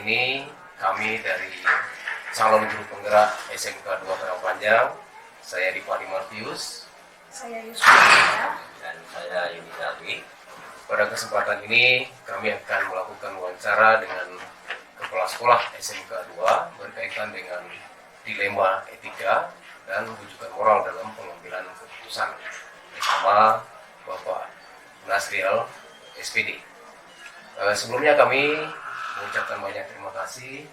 ini kami dari calon guru penggerak SMK 2 Karangpanjang, saya Rifani Martius, saya Yusuf, dan saya Yuni Darwi. Pada kesempatan ini kami akan melakukan wawancara dengan Kepala Sekolah SMK 2 berkaitan dengan dilema etika dan rujukan moral dalam pengambilan keputusan bersama Bapak Nasriel SPD. Sebelumnya kami mengucapkan banyak terima kasih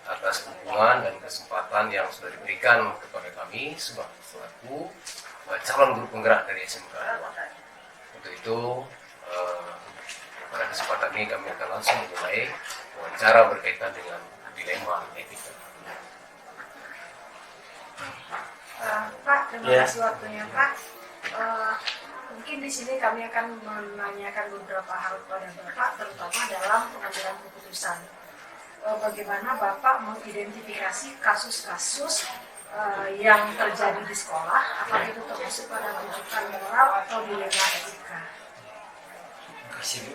atas dukungan dan kesempatan yang sudah diberikan kepada kami selaku calon guru penggerak dari SMK 2. Untuk itu, pada kesempatan ini kami akan langsung memulai wawancara berkaitan dengan dilema etika. Pak, terima kasih waktunya Pak. Mungkin di sini kami akan menanyakan beberapa hal kepada Bapak, terutama dalam pengambilan keputusan. Bagaimana Bapak mengidentifikasi kasus-kasus yang terjadi di sekolah, apakah itu termasuk pada rujukan moral atau dilema etika? Terima kasih Bu.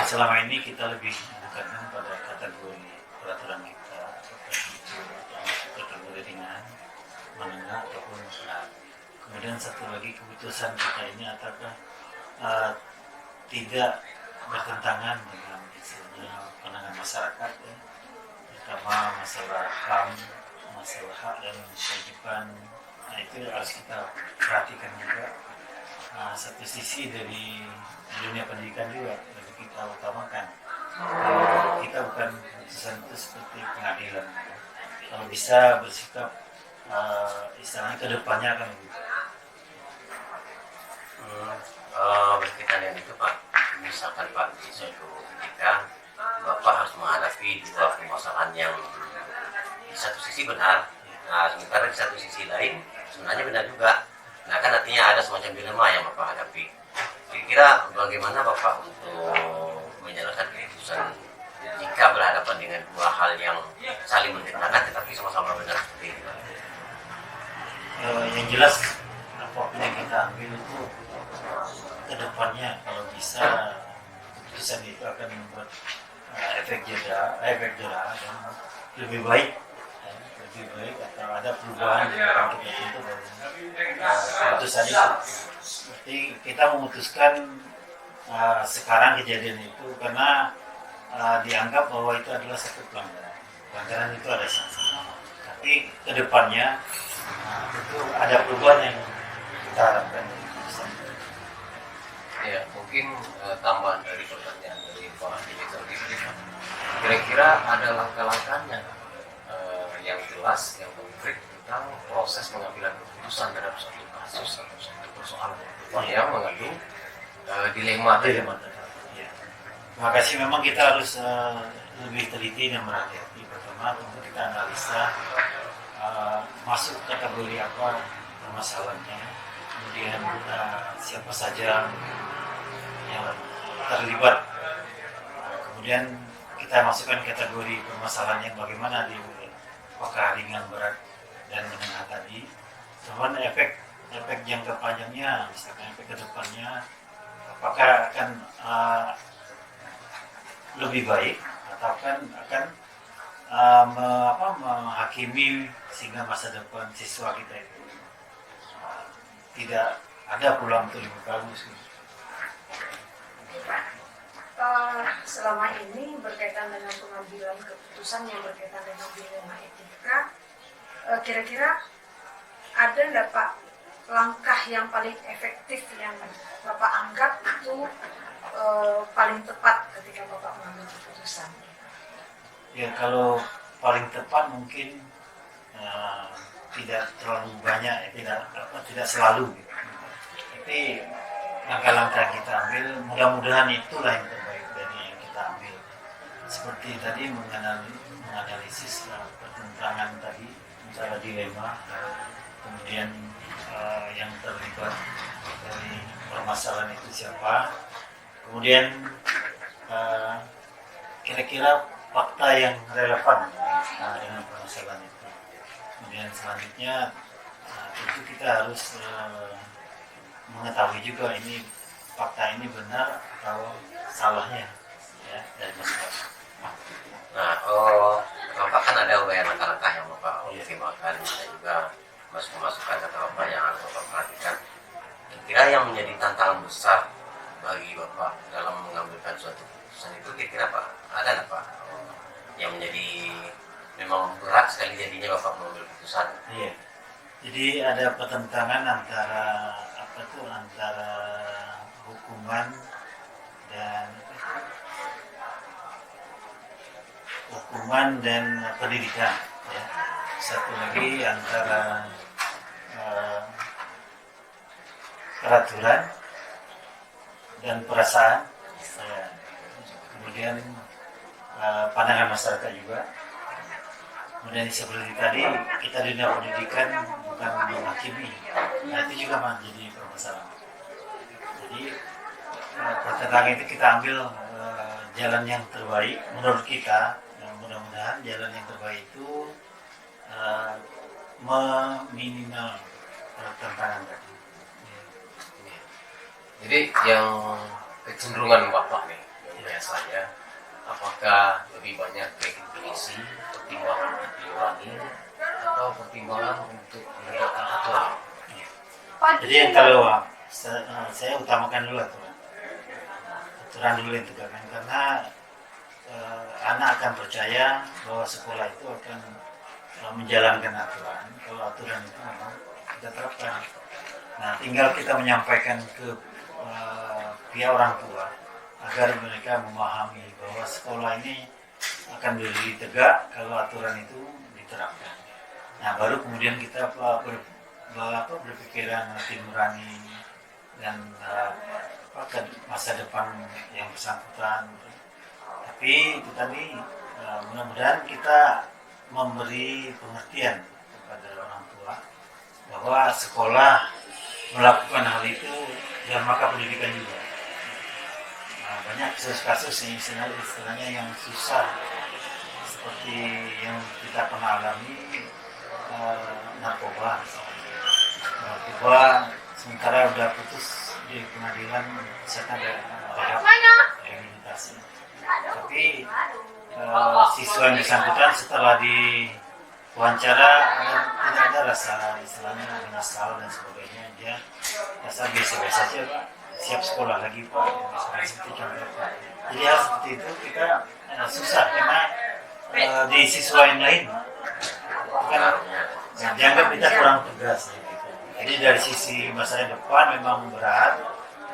Selama ini kita lebih mendekatkan pada kategori peraturan kita, kategori ringan, menengah ataupun berat. Kemudian satu lagi keputusan kita ini apakah tidak bertentangan dengan misalnya pandangan masyarakat, ya, terutama masalah HAM, masalah hak dan kewajiban. Nah, itu harus kita perhatikan juga. Satu sisi dari dunia pendidikan juga yang kita utamakan. Kita bukan keputusan itu seperti pengadilan. Kalau bisa bersikap istilahnya ke depannya kan gitu. Berkaitan dengan itu Pak, misalkan Pak di suatu ketika Bapak harus menghadapi dua permasalahan yang di satu sisi benar, sementara di satu sisi lain sebenarnya benar juga. Nah kan artinya ada semacam dilema yang Bapak hadapi. Kira-kira bagaimana Bapak untuk menjalankan keputusan jika berhadapan dengan dua hal yang saling bertentangan tetapi sama-sama benar seperti itu? Yang jelas apapun yang kita ambil itu kedepannya kalau bisa keputusan itu akan membuat efek jera dan lebih baik atau ada perubahan yang akan kita tentu dari keputusan itu. Seperti kita memutuskan sekarang kejadian itu karena dianggap bahwa itu adalah satu pelanggaran itu ada sanksi. Tapi kedepannya tentu ada perubahan yang kita harapkan dari keputusan. Ya, mungkin tambahan dari pertanyaan dari Pak Direktur ini, kira-kira ada langkah-langkahnya yang jelas, yang konkret tentang proses pengambilan keputusan terhadap suatu kasus atau suatu persoalan yang mengandung dilema tadi. Ya. Terima kasih. Memang kita harus lebih teliti dan berhati-hati. Pertama tentu kita analisa masuk kategori apa permasalahannya, kemudian siapa saja yang terlibat, kemudian kita masukkan kategori permasalahan yang bagaimana di apakah ringan, berat, dan menengah tadi. Kemudian efek jangka panjangnya, misalkan efek ke depannya, apakah akan lebih baik atau akan menghakimi sehingga masa depan siswa kita itu tidak ada peluang untuk lebih bagus. Selama ini berkaitan dengan pengambilan keputusan yang berkaitan dengan dilema etika, kira-kira ada nggak Pak langkah yang paling efektif yang Bapak anggap itu paling tepat ketika Bapak mengambil keputusan? Ya, kalau paling tepat mungkin tidak terlalu banyak, tidak selalu gitu. Tapi langkah-langkah yang kita ambil mudah-mudahan itulah yang terbaik dari yang kita ambil. Seperti tadi menganalisis pertentangan tadi antara dilema, kemudian yang terlibat dari permasalahan itu siapa, kemudian kira-kira fakta yang relevan dengan permasalahan itu. Kemudian selanjutnya tentu kita harus mengetahui juga ini fakta ini benar atau salahnya, ya, dari masing-masing. Nah, masukan atau apa yang harus Bapak perhatikan. Kira yang menjadi tantangan besar bagi Bapak dalam mengambilkan suatu keputusan itu kira-kira Pak, ada nggak Pak yang menjadi memang berat sekali jadinya Bapak mengambil keputusan? Iya. Jadi ada pertentangan antara antara hukuman dan pendidikan. Ya. Satu lagi antara peraturan dan perasaan, kemudian pandangan masyarakat juga. Kemudian seperti tadi, kita di dunia pendidikan bukan menghakimi, nah itu juga menjadi permasalahan. Jadi pertentangan itu kita ambil jalan yang terbaik menurut kita, mudah-mudahan jalan yang terbaik itu meminimal pertentangan tadi. Jadi yang kecenderungan Bapak nih biasanya, apakah lebih banyak ke intuisi, pertimbangan diurangi, atau pertimbangan untuk menegakkan aturan? Jadi yang kalau saya utamakan dulu aturan dulu yang tegakkan, karena anak akan percaya bahwa sekolah itu akan menjalankan aturan kalau aturan itu memang kita terapkan. Nah, tinggal kita menyampaikan ke pihak orang tua agar mereka memahami bahwa sekolah ini akan berdiri tegak kalau aturan itu diterapkan. Nah, baru kemudian kita berpikiran hati nurani dan masa depan yang bersangkutan. Tapi itu tadi mudah-mudahan kita memberi pengertian kepada orang tua bahwa sekolah melakukan hal itu dan maka pendidikan juga. Nah, banyak kasus-kasus yang istilahnya yang susah seperti yang kita pernah alami, narkoba sementara udah putus di pengadilan misalkan ada rehabilitasi, tapi siswa yang bersangkutan setelah diwawancara tidak ada rasa istilahnya menyesal dan sebagainya, dia rasa biasa-biasa saja Pak, siap sekolah lagi Pak, seperti contoh Pak. Jadi hal seperti itu kita susah karena di siswa yang lain kan dianggap kita kurang tegas gitu. Jadi dari sisi masa depan memang berat,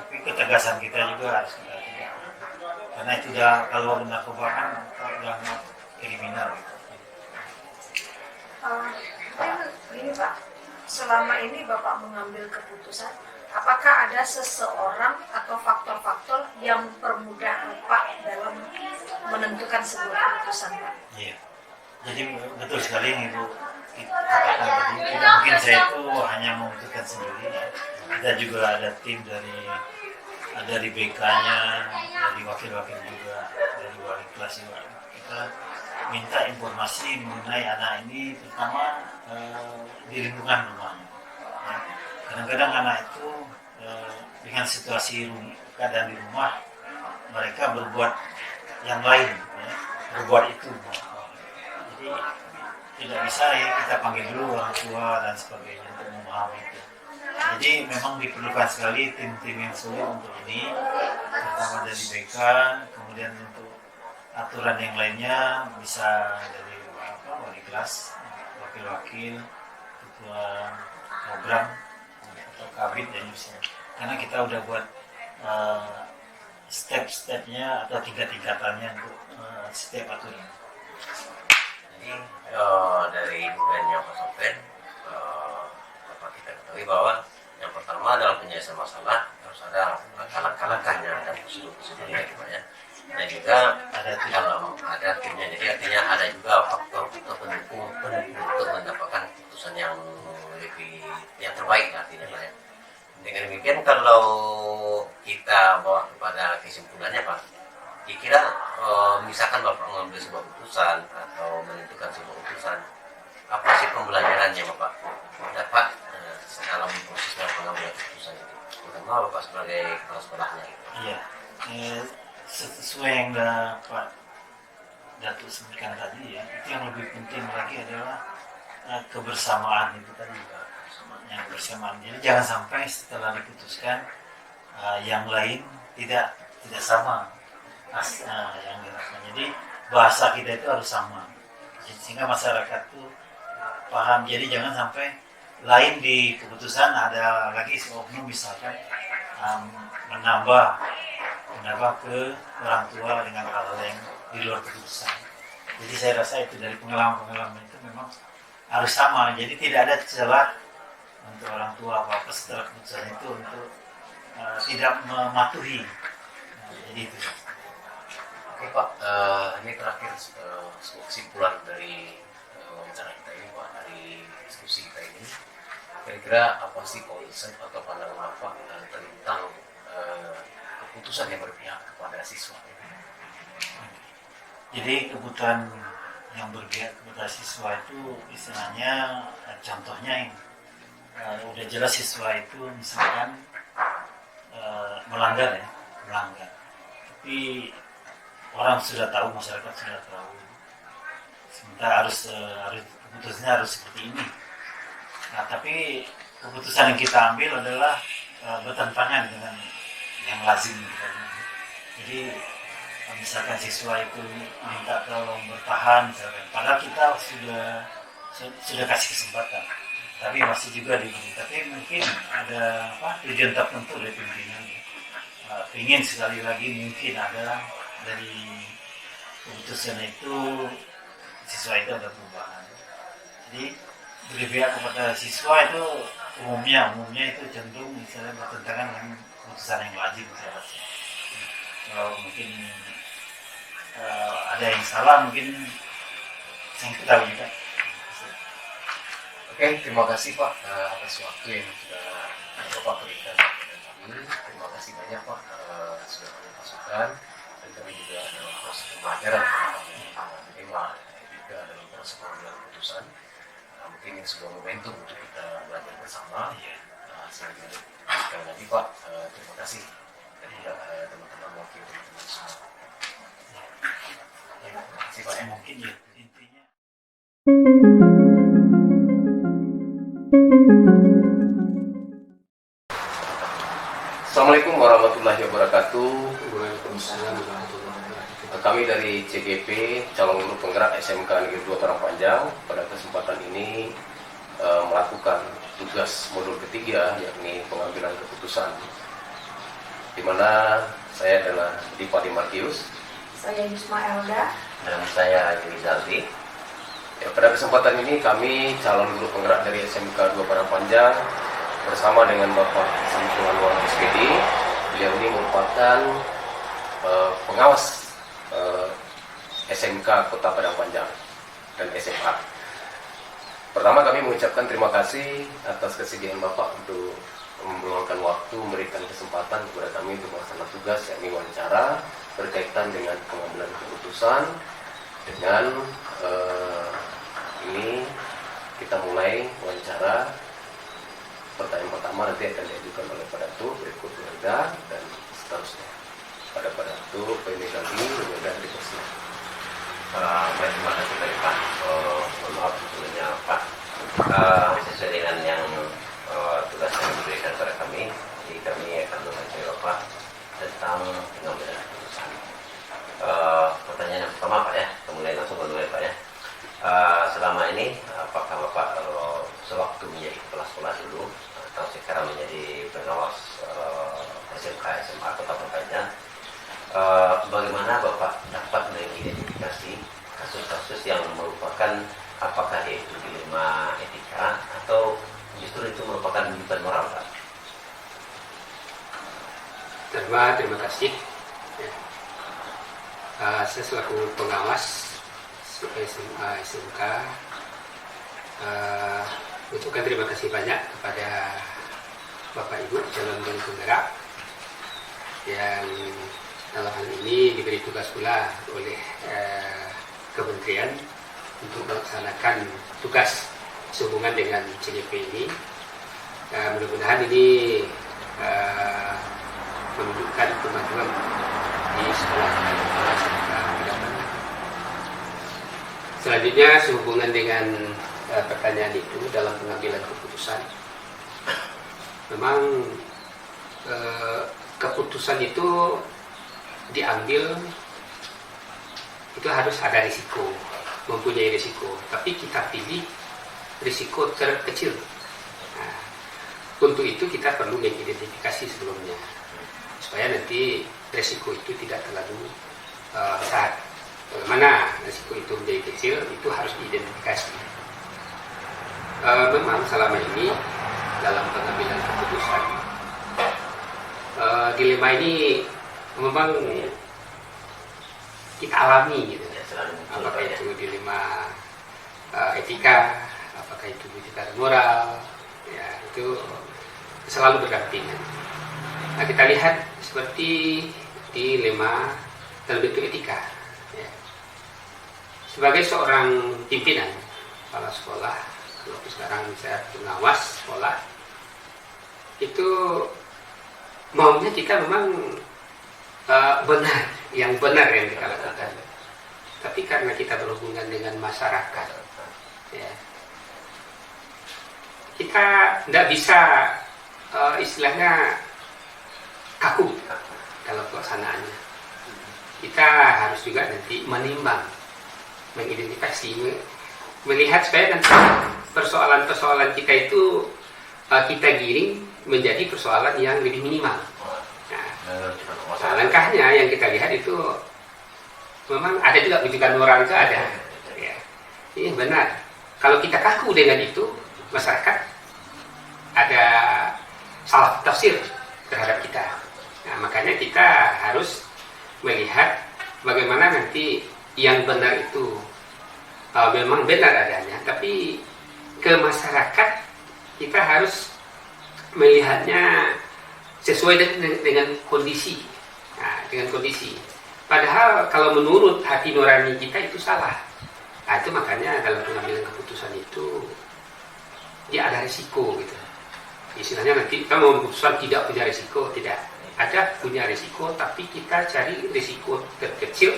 tapi ketegasan kita juga harus kita tegakkan. Karena itu udah kalau narkoba kan udah kriminal gitu. Ini Pak, selama ini Bapak mengambil keputusan, apakah ada seseorang atau faktor-faktor yang mempermudah Bapak dalam menentukan sebuah keputusan Pak? Iya, jadi betul sekali Ibu katakan tadi, tidak mungkin saya itu hanya memutuskan sendiri ya. Kita juga ada tim dari BK-nya, dari wakil-wakil juga, dari wali kelas juga. Kita minta informasi mengenai anak ini, pertama di lingkungan rumahnya. Ya. Kadang-kadang anak itu dengan situasi keadaan di rumah, mereka berbuat yang lain, ya, berbuat itu. Jadi tidak bisa ya kita panggil dulu orang tua dan sebagainya untuk memahami itu. Jadi memang diperlukan sekali tim-tim yang sulit untuk ini, pertama dari BK, kemudian untuk aturan yang lainnya bisa dari wali kelas, wakil-wakil, ketua program atau kabit dan misalnya. Karena kita udah buat step-stepnya atau tingkat-tingkatannya untuk setiap aturan. Jadi dari bukunya Pak Sofyan, dapat kita ketahui bahwa yang pertama dalam penyelesaian masalah harus ada langkah-langkahnya dan prosedur-prosedurnya gitu ya. Dan juga dalam ada timnya, jadi artinya ada juga faktor-faktor pendukung untuk mendapatkan keputusan yang terbaik artinya Pak ya. Dengan demikian kalau kita bawa kepada kesimpulannya Pak, kira-kira misalkan Bapak mengambil sebuah keputusan atau menentukan sebuah keputusan, apa sih pembelajarannya Bapak dapat dalam proses pengambilan keputusan itu, terutama Bapak sebagai kepala sekolahnya? Iya, sesuai yang Pak Datuk sebutkan tadi ya, itu yang lebih penting lagi adalah kebersamaan itu tadi Pak, yang bersamaan. Jadi jangan sampai setelah diputuskan yang lain tidak sama yang dilakukan. Jadi bahasa kita itu harus sama sehingga masyarakat itu paham. Jadi jangan sampai lain di keputusan ada lagi oknum misalkan menambah ke orang tua dengan hal yang di luar keputusan. Jadi saya rasa itu dari pengalaman itu memang harus sama. Jadi tidak ada celah untuk orang tua apa setelah keputusan itu untuk tidak mematuhi. Jadi itu. Oke Pak, ini terakhir kesimpulan dari wawancara kita ini Pak, dari diskusi kita ini. Kira-kira apa sih konsep atau pandangan Bapak tentang keputusan yang berpihak kepada siswa? Jadi kebutuhan yang berpihak kepada siswa itu istilahnya contohnya yang udah jelas siswa itu misalkan melanggar. Tapi orang sudah tahu, masyarakat sudah tahu. Sementara harus keputusannya harus seperti ini. Nah, tapi keputusan yang kita ambil adalah bertentangan dengan yang lazim. Jadi misalkan siswa itu minta tolong bertahan, misalkan. Padahal kita sudah kasih kesempatan, tapi masih juga diberi. Tapi mungkin ada tujuan tertentu dari pimpinan. Ingin sekali lagi mungkin ada dari keputusan itu siswa itu ada perubahan. Jadi berpihak kepada siswa itu umumnya itu cenderung misalnya bertentangan dengan keputusan yang lazim saya rasa. Kalau mungkin ada yang salah mungkin saya tahu juga. Oke, terima kasih Pak atas waktu yang sudah Bapak berikan kepada kami. Terima kasih banyak Pak sudah masukan, dan kami juga dalam proses pembelajaran menerima etika dalam proses pengambilan keputusan. Mungkin ini sebuah momentum untuk kita belajar bersama. Sekali lagi Pak, terima kasih, dan juga teman-teman wakil teman-teman semua. Terima kasih Pak. Mungkin ya intinya. Assalamualaikum warahmatullahi wabarakatuh. Waalaikumsalam warahmatullahi wabarakatuh. Kami dari CGP, calon guru penggerak SMK Negeri 2 Parangpanjang, pada kesempatan ini melakukan tugas modul ketiga, yakni pengambilan keputusan, di mana saya adalah Dipa Dimartius. Saya Yusma Elda. Dan saya Rizaldi. Ya, pada kesempatan ini kami calon guru penggerak dari SMK 2 Parangpanjang bersama dengan Bapak Samsul Anwar SPD. Beliau ini merupakan pengawas SMK Kota Padangpanjang dan SMA. Pertama kami mengucapkan terima kasih atas kesediaan Bapak untuk meluangkan waktu, memberikan kesempatan kepada kami untuk melaksanakan tugas, yakni wawancara berkaitan dengan pengambilan keputusan. Dengan ini kita mulai wawancara. Pertanyaan pertama nanti akan diajukan oleh Pak Datu, berikut Werda, dan seterusnya. Pada Pak Datu, PMDKI, Werda dipersilakan. Baik, terima kasih banyak Pak. Mohon maaf sebelumnya Pak. Sesuai dengan yang tugas yang diberikan kepada kami, jadi kami akan mengajar Bapak tentang pengambilan keputusan. Pertanyaan yang pertama Pak ya, kemudian langsung mulai Pak ya. Selama ini apakah Bapak sewaktu menjadi kepala sekolah dulu atau sekarang menjadi pengawas SMK SMA Kota Padangpanjang, bagaimana Bapak dapat mengidentifikasi kasus-kasus yang merupakan apakah itu dilema etika atau justru itu merupakan bukan moral Pak? Terima kasih. Saya selaku pengawas SMA SMK ucapkan terima kasih banyak kepada Bapak Ibu calon guru penggerak yang dalam hal ini diberi tugas pula oleh Kementerian untuk melaksanakan tugas sehubungan dengan CGP ini. Mudah-mudahan ini menunjukkan kemajuan di sekolah SMK Padangpanjang. Selanjutnya sehubungan dengan pertanyaan itu dalam pengambilan keputusan. Memang keputusan itu diambil itu harus ada risiko, mempunyai risiko. Tapi kita pilih risiko terkecil. Nah, untuk itu kita perlu mengidentifikasi sebelumnya, supaya nanti risiko itu tidak terlalu besar. Mana risiko itu menjadi kecil, itu harus diidentifikasi. Memang selama ini dalam pengambilan keputusan, dilema ini memang kita alami gitu. Apakah itu dilema etika, apakah itu etika moral, ya itu selalu berdampingan. Nah, kita lihat seperti dilema dalam bentuk etika. Ya. Sebagai seorang pimpinan kepala sekolah, kalau sekarang saya pengawas sekolah, itu maunya kita memang benar yang kita lakukan. Tapi karena kita berhubungan dengan masyarakat, ya, kita tidak bisa istilahnya kaku dalam pelaksanaannya. Kita harus juga nanti menimbang, mengidentifikasi, melihat supaya nanti persoalan-persoalan kita itu kita giring menjadi persoalan yang lebih minimal. Nah, langkahnya yang kita lihat itu memang ada juga rujukan moral itu ada. Ya. Ini benar. Kalau kita kaku dengan itu, masyarakat ada salah tafsir terhadap kita. Nah, makanya kita harus melihat bagaimana nanti yang benar itu memang benar adanya, tapi ke masyarakat kita harus melihatnya sesuai dengan kondisi. Nah, dengan kondisi. Padahal kalau menurut hati nurani kita itu salah. Nah, itu makanya dalam pengambilan keputusan itu dia ada risiko gitu. Istilahnya nanti kita mau keputusan tidak punya risiko, tidak. Ada punya risiko, tapi kita cari risiko terkecil,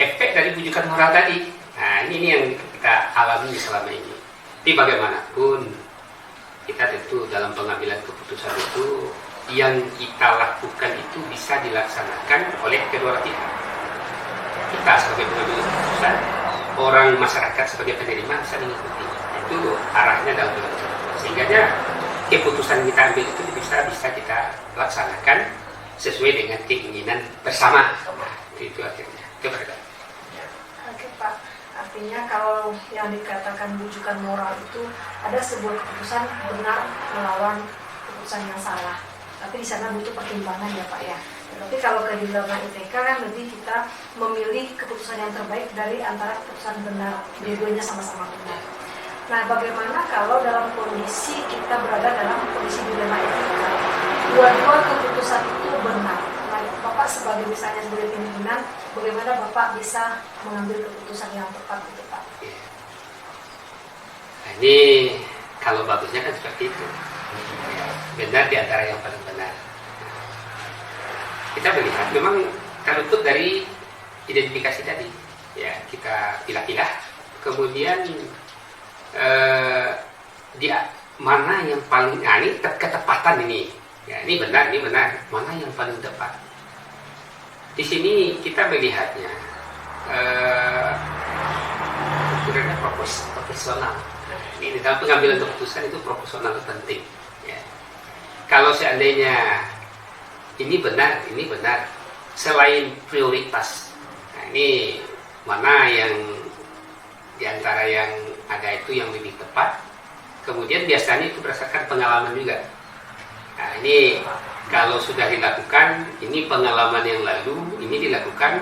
efek dari bujukan moral tadi. Nah, ini yang kita alami selama ini. Tapi bagaimanapun, kita tentu dalam pengambilan keputusan itu, yang kita lakukan itu bisa dilaksanakan oleh kedua pihak. Kita sebagai pengambil keputusan, orang masyarakat sebagai penerima bisa mengikuti. Itu arahnya dalam keputusan. Sehingga keputusan kita ambil itu bisa kita laksanakan sesuai dengan keinginan bersama. Itu akhirnya. Kepada. Oke Pak, artinya kalau yang dikatakan bujukan moral itu ada sebuah keputusan benar melawan keputusan yang salah. Tapi di sana butuh pertimbangan ya Pak ya. Tapi kalau ke dilema ITK kan lebih kita memilih keputusan yang terbaik dari antara keputusan benar. Dua-duanya sama-sama benar. Nah, bagaimana kalau dalam kondisi kita berada dalam kondisi dilema etika, dua-dua keputusan itu benar. Nah, Bapak sebagai misalnya sebagai pimpinan, bagaimana Bapak bisa mengambil keputusan yang tepat itu Pak? Nah, ini kalau bagusnya kan seperti itu. Benar di antara yang paling benar. Kita melihat memang kalau luput dari identifikasi tadi, ya kita pilah-pilah, kemudian dia mana yang paling ini ketepatan ini, ya ini benar, mana yang paling tepat. Di sini kita melihatnya sebenarnya profesional. Ini dalam pengambilan keputusan itu profesional penting. Ya. Kalau seandainya ini benar, selain prioritas, nah ini mana yang diantara yang ada itu yang lebih tepat. Kemudian biasanya itu berdasarkan pengalaman juga. Nah ini kalau sudah dilakukan, ini pengalaman yang lalu, ini dilakukan,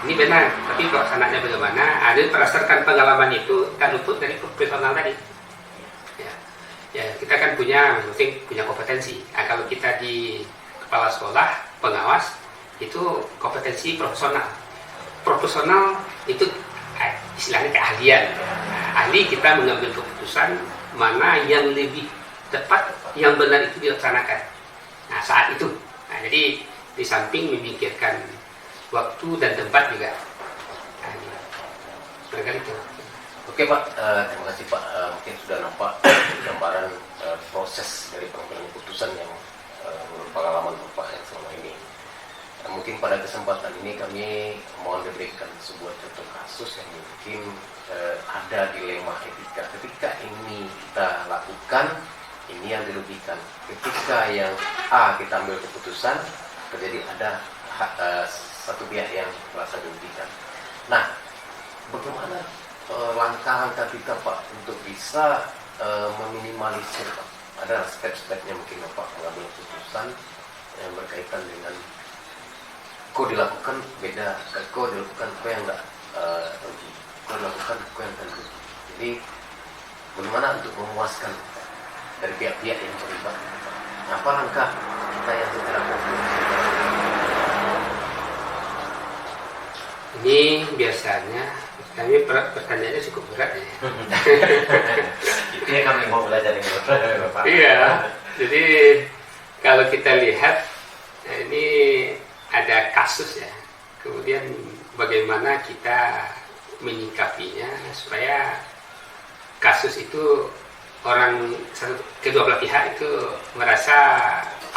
ini benar. Tapi pelaksanaannya bagaimana? Ada berdasarkan pengalaman itu kan luput dari profesional tadi. Ya kita kan punya kompetensi. Nah, kalau kita di kepala sekolah, pengawas, itu kompetensi profesional. Profesional itu istilahnya keahlian. Nah, ahli kita mengambil keputusan mana yang lebih tepat, yang benar itu dilaksanakan. Nah saat itu, nah, jadi di samping memikirkan waktu dan tempat juga. Nah, barangkali itu. Oke Pak, terima kasih Pak. Mungkin sudah nampak gambaran proses dari pengambilan keputusan yang menurut pengalaman Bapak yang selama ini. Mungkin pada kesempatan ini kami mohon diberikan sebuah contoh kasus yang mungkin ada dilema etika. Ketika ini kita lakukan, ini yang dirugikan. Ketika yang A kita ambil keputusan, terjadi ada satu pihak yang merasa dirugikan. Nah, bagaimana langkah-langkah kita Pak untuk bisa meminimalisir Pak? Ada step-stepnya mungkin Bapak mengambil keputusan yang berkaitan dengan kok dilakukan beda, kok dilakukan kok yang enggak rugi, kok dilakukan kok yang akan rugi. Jadi bagaimana untuk memuaskan dari pihak-pihak yang terlibat? Apa langkah kita yang secara konkret? Ini biasanya kami pertanyaannya cukup berat ya. Itu yang kami mau belajar dengan Bapak. Iya, jadi kalau kita lihat ini ada kasus ya, kemudian bagaimana kita menyikapinya supaya kasus itu kedua belah pihak itu merasa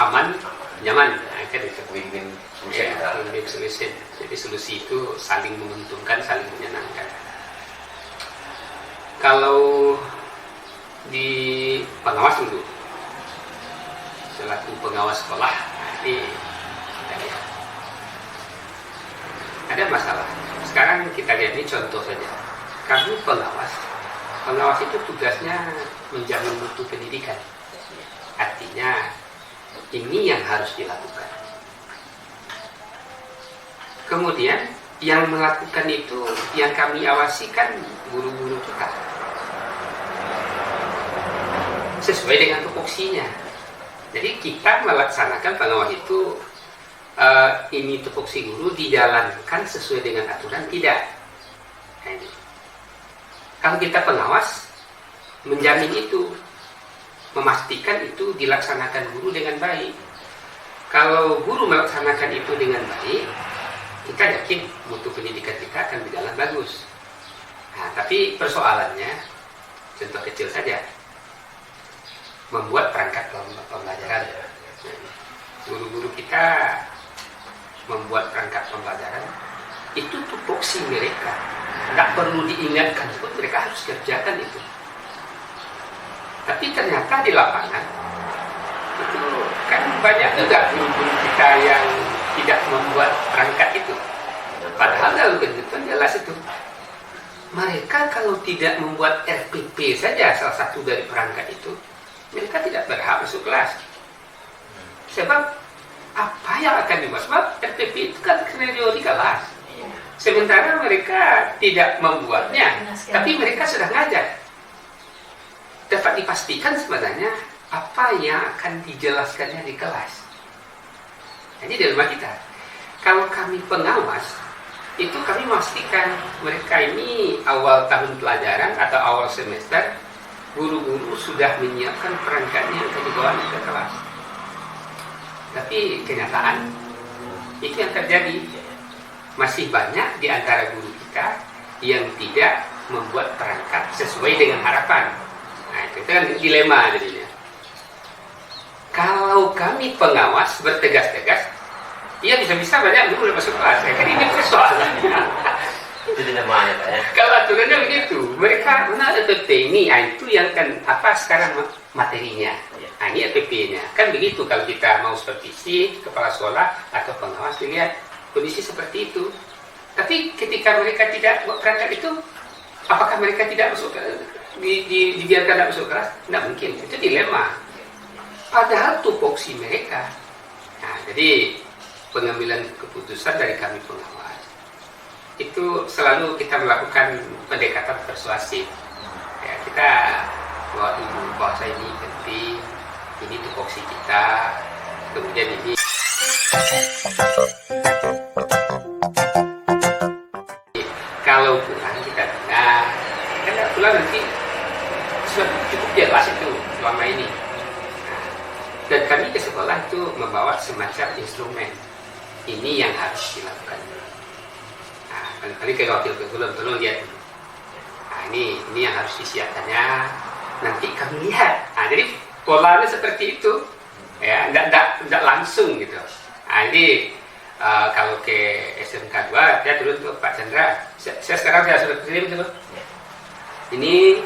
aman, nyaman, kan itu Win-win win-win solution. Jadi solusi itu saling menguntungkan, saling menyenangkan. Kalau di pengawas dulu, selaku pengawas sekolah, ini kita lihat ada masalah. Sekarang kita lihat ini contoh saja. Kami pengawas itu tugasnya menjamin mutu pendidikan. Artinya ini yang harus dilakukan. Kemudian yang melakukan itu, yang kami awasi kan guru-guru kita sesuai dengan tupoksinya. Jadi kita melaksanakan pengawas itu, ini tupoksi guru dijalankan sesuai dengan aturan tidak. Nah, ini. Kalau kita pengawas menjamin itu, memastikan itu dilaksanakan guru dengan baik. Kalau guru melaksanakan itu dengan baik, kita yakin mutu pendidikan kita akan berjalan bagus. Nah, tapi persoalannya, contoh kecil saja, membuat perangkat pembelajaran. Guru-guru kita membuat perangkat pembelajaran, itu tupoksi mereka. Nggak perlu diingatkan, mereka harus kerjakan itu. Tapi ternyata di lapangan, itu kan banyak juga guru-guru kita yang tidak membuat perangkat itu. Padahal dalam ketentuan jelas itu. Mereka kalau tidak membuat RPP saja salah satu dari perangkat itu, mereka tidak berhak masuk kelas. Sebab apa yang akan dibuat? Sebab RPP itu kan skenario di kelas. Sementara mereka tidak membuatnya, tapi mereka sudah ngajar. Dapat dipastikan sebenarnya apa yang akan dijelaskannya di kelas. Ini di rumah kita. Kalau kami pengawas, itu kami memastikan mereka ini awal tahun pelajaran atau awal semester, guru-guru sudah menyiapkan perangkatnya untuk dibawa ke kelas. Tapi kenyataan, itu yang terjadi. Masih banyak di antara guru kita yang tidak membuat perangkat sesuai dengan harapan. Nah, itu kan dilema jadinya. Kalau kami pengawas bertegas-tegas, ya bisa-bisa banyak guru masuk kelas. Kan ini persoalannya. Itu dilemanya Pak ya. Kalau aturannya begitu, mereka mana EPP ini, itu yang kan apa sekarang materinya. Nah, ini EPP-nya. Kan begitu kalau kita mau supervisi kepala sekolah atau pengawas dilihat kondisi seperti itu. Tapi ketika mereka tidak buat perangkat itu, apakah mereka tidak masuk dibiarkan tidak masuk kelas? Tidak mungkin. Itu dilema. Padahal tupoksi mereka. Nah, jadi pengambilan keputusan dari kami pengawas itu selalu kita melakukan pendekatan persuasif. Ya, kita bawa ibu bahasa ini penting, ini tupoksi kita, kemudian ini. Kalau pulang kita dengar, karena pulang nanti sudah cukup jelas itu selama ini. Dan kami ke sekolah itu membawa semacam instrumen. Ini yang harus dilakukan. Nah, kali-kali ke wakil ke belum lihat. Nah, ini ini yang harus disiapkannya, nanti kami lihat. Nah, jadi polanya seperti itu, ya, tidak langsung gitu. Nah, ini kalau ke SMK 2, dia turun ke Pak Chandra. Saya sekarang sudah kirim itu. Ini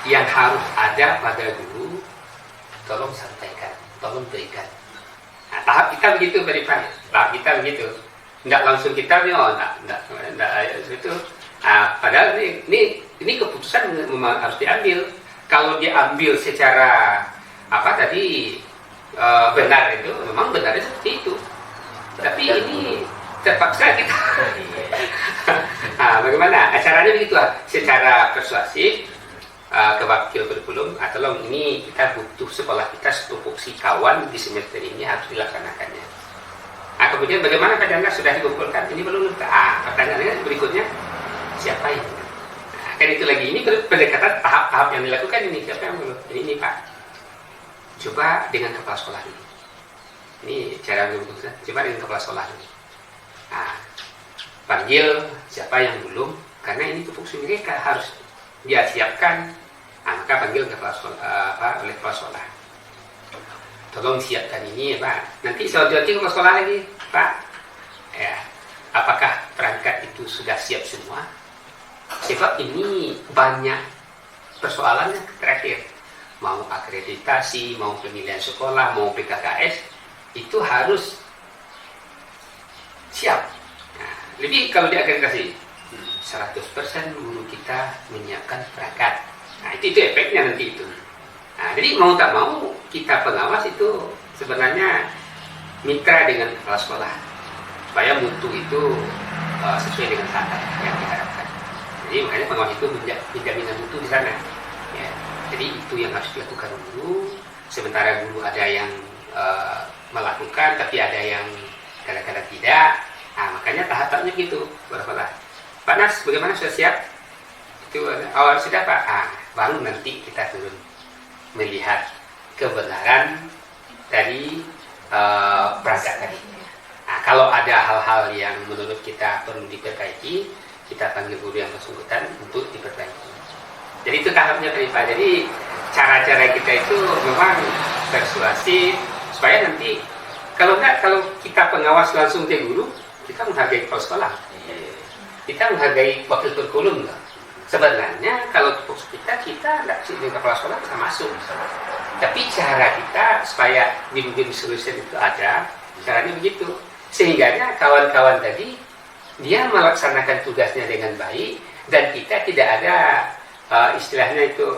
yang harus ada pada guru, tolong sampaikan, tolong berikan. Nah, tahap kita begitu Pak Irfan, tahap kita begitu. Tidak langsung kita nih, tidak itu. Nah, padahal ini keputusan memang harus diambil. Kalau diambil secara benar itu, memang benarnya seperti itu. Tapi ini terpaksa kita. Nah, bagaimana? Acaranya begitu, secara persuasif ke wakil kurikulum, tolong ini kita butuh sekolah kita setupoksi kawan di semester ini harus dilaksanakannya. Nah, kemudian bagaimana kadang-kadang sudah dikumpulkan, ini belum. Pertanyaannya berikutnya, siapa yang? Nah, kan itu lagi, ini pendekatan tahap-tahap yang dilakukan ini, siapa yang belum? Ini Pak, coba dengan kepala sekolah ini. Ini cara berikutnya, coba dengan kepala sekolah ini. Nah, panggil siapa yang belum, karena ini tupoksi mereka harus dia siapkan. Nah, maka panggil kepala sekolah, oleh kepala sekolah. Tolong siapkan ini ya Pak. Nanti soal ke kepala sekolah lagi, Pak. Ya, apakah perangkat itu sudah siap semua? Sebab ini banyak persoalannya terakhir. Mau akreditasi, mau pemilihan sekolah, mau PKKS, itu harus siap. Nah, lebih kalau di akreditasi, 100% guru kita menyiapkan perangkat. Nah, itu efeknya nanti itu. Nah, jadi mau tak mau kita pengawas itu sebenarnya mitra dengan kepala sekolah supaya mutu itu sesuai dengan standar yang diharapkan. Jadi makanya pengawas itu menjamin mutu di sana. Ya, jadi itu yang harus dilakukan guru. Sementara guru ada yang melakukan, tapi ada yang kadang-kadang tidak. Nah, makanya tahap-tahapnya gitu. Pak Nas, bagaimana sudah siap? Itu awal sudah Pak. Baru nanti kita turun melihat kebenaran dari perangkat tadi. Nah, kalau ada hal-hal yang menurut kita perlu diperbaiki, kita panggil guru yang bersangkutan untuk diperbaiki. Jadi itu tahapnya Pak. Jadi cara-cara kita itu memang persuasif supaya nanti kalau kita pengawas langsung ke guru, kita menghargai kepala sekolah. Kita menghargai wakil kurikulum. Sebenarnya kalau tupoksi kita tidak di kepala sekolah bisa masuk. Tapi cara kita supaya win-win solution itu ada, caranya begitu. Sehingganya kawan-kawan tadi dia melaksanakan tugasnya dengan baik dan kita tidak ada istilahnya itu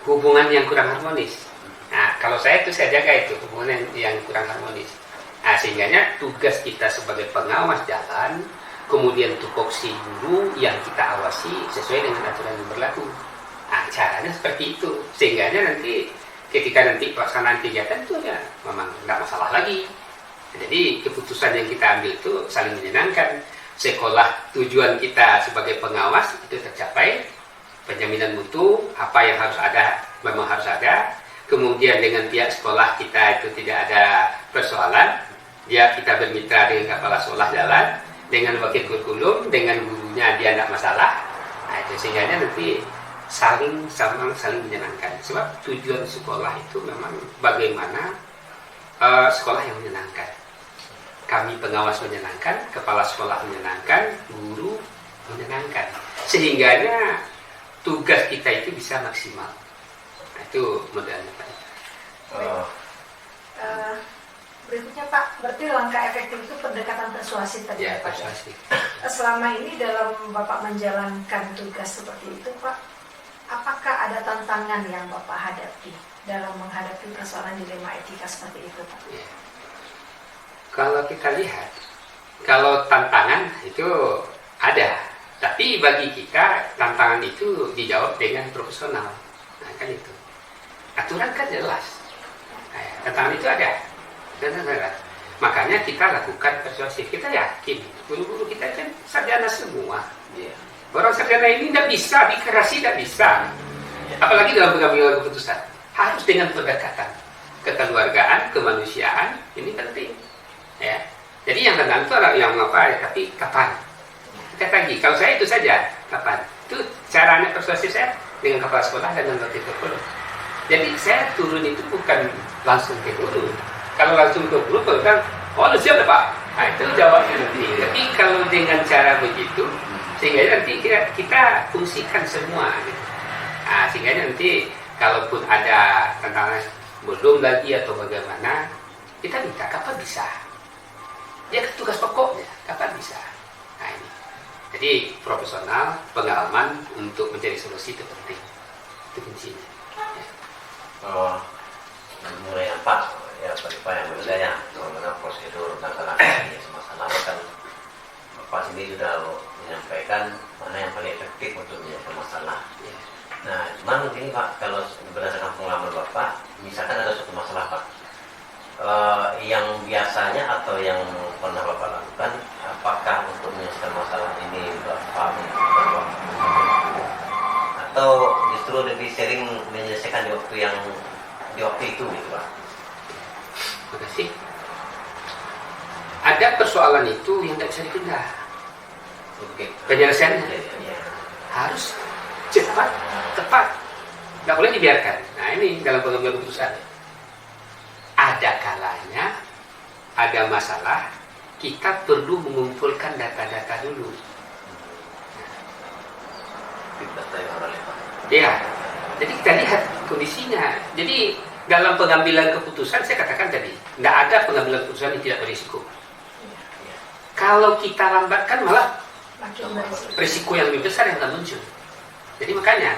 hubungan yang kurang harmonis. Nah, kalau saya jaga itu hubungan yang kurang harmonis. Nah, sehingganya tugas kita sebagai pengawas jalan, kemudian tupoksi guru yang kita awasi sesuai dengan aturan yang berlaku. Nah, caranya seperti itu. Sehingganya nanti ketika pelaksanaan kegiatan itu ya memang tidak masalah lagi. Jadi keputusan yang kita ambil itu saling menyenangkan. Sekolah tujuan kita sebagai pengawas itu tercapai. Penjaminan mutu, apa yang harus ada memang harus ada. Kemudian dengan pihak sekolah kita itu tidak ada persoalan. Kita bermitra dengan kepala sekolah jalan, dengan wakil kurikulum, dengan gurunya dia tidak masalah. Nah, itu sehingga nanti saling menyenangkan. Sebab tujuan sekolah itu memang bagaimana sekolah yang menyenangkan. Kami pengawas menyenangkan, kepala sekolah menyenangkan, guru menyenangkan. Sehingganya tugas kita itu bisa maksimal. Nah, itu modelnya Pak. Berikutnya Pak, berarti langkah efektif itu pendekatan persuasif tadi Ya, Pak. persuasif. Selama ini dalam Bapak menjalankan tugas seperti itu Pak, apakah ada tantangan yang Bapak hadapi dalam menghadapi persoalan dilema etika seperti itu Pak? Ya. Kalau kita lihat, kalau tantangan itu ada, tapi bagi kita tantangan itu dijawab dengan profesional. Nah, kan itu. Aturan kan jelas. Nah, tantangan itu ada. Makanya kita lakukan persuasif. Kita yakin guru-guru kita kan sarjana semua. Orang sarjana ini tidak bisa dikerasi, tidak bisa. Apalagi dalam pengambilan keputusan. Harus dengan pendekatan kekeluargaan, kemanusiaan. Ini penting. Ya. Jadi yang tenang itu adalah yang apa? Ya, tapi kapan? kita tagih. Kalau saya itu saja, kapan? Itu caranya persuasif saya dengan kepala sekolah dan dengan wakil guru. Jadi saya turun itu bukan langsung ke guru. Kalau langsung ke guru, kalau kan, oh lu siap Pak? Nah itu jawabnya nanti. Tapi kalau dengan cara begitu, sehingga nanti kita fungsikan semua. Gitu. Nah, sehingga nanti kalaupun ada tantangan belum lagi atau bagaimana, kita minta kapan bisa. Dia tugas pokoknya, kapan bisa. Nah ini. Jadi profesional, pengalaman untuk mencari solusi itu penting. Itu kuncinya. Mulai apa? Ya Pak yang bertanya bagaimana prosedur langkah-langkah masalah kan Bapak sendiri sudah menyampaikan mana yang paling efektif untuk menyelesaikan masalah. Nah, cuman ini Pak, kalau berdasarkan pengalaman Bapak, misalkan ada suatu masalah Pak, yang biasanya atau yang pernah Bapak lakukan, apakah untuk menyelesaikan masalah ini Bapak atau justru lebih sering menyelesaikan di waktu itu gitu Pak? Terima kasih. Ada persoalan itu yang tidak bisa ditunda. Penyelesaiannya harus cepat, tepat, nggak boleh dibiarkan. Nah ini dalam pengambilan keputusan. Ada kalanya, ada masalah, kita perlu mengumpulkan data-data dulu. Ya, jadi kita lihat kondisinya. Jadi dalam pengambilan keputusan saya katakan tadi, nggak ada pengambilan keputusan yang tidak berisiko. Kalau kita lambatkan malah risiko yang lebih besar yang akan muncul. Jadi makanya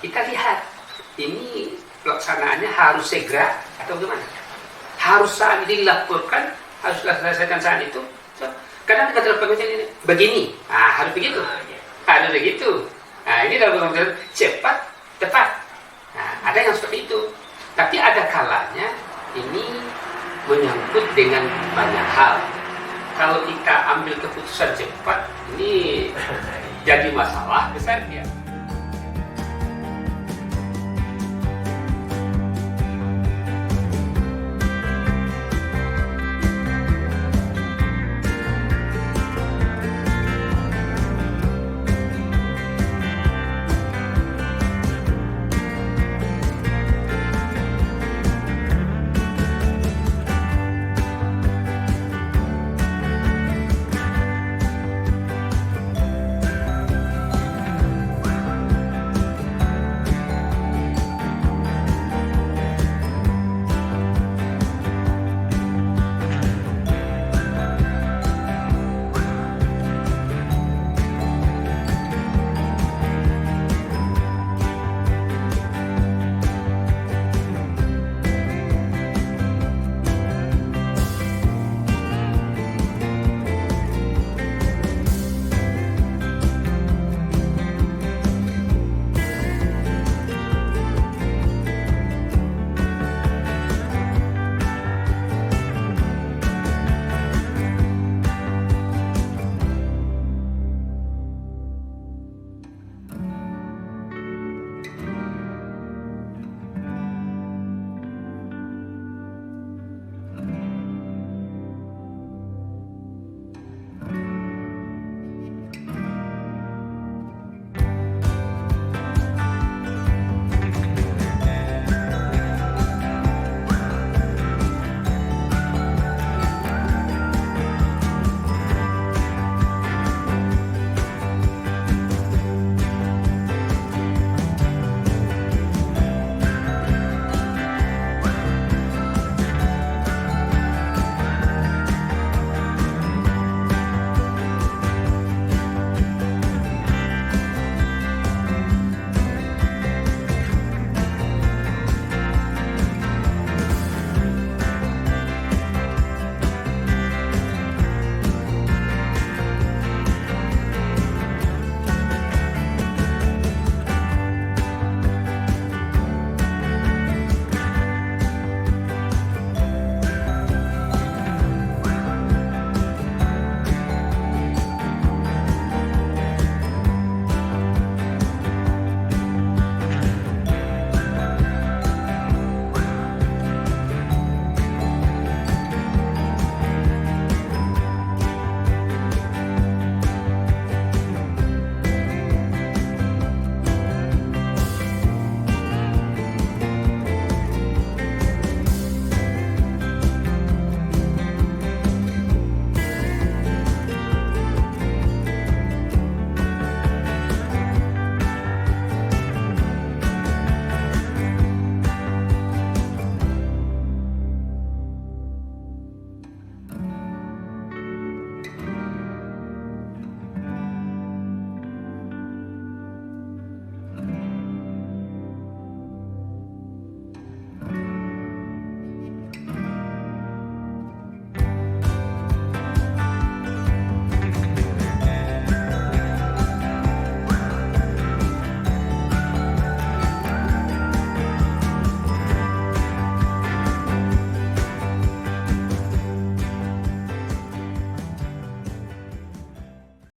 kita lihat ini pelaksanaannya harus segera atau bagaimana? Harus saat ini dilaporkan, harus diselesaikan saat itu. Kadang kita telepon ini begini, harus begitu, harus begitu. Nah ini dalam pengambilan cepat, tepat. Nah, ada yang seperti itu. Tapi ada kalanya ini menyangkut dengan banyak hal. Kalau kita ambil keputusan cepat, ini jadi masalah besar ya.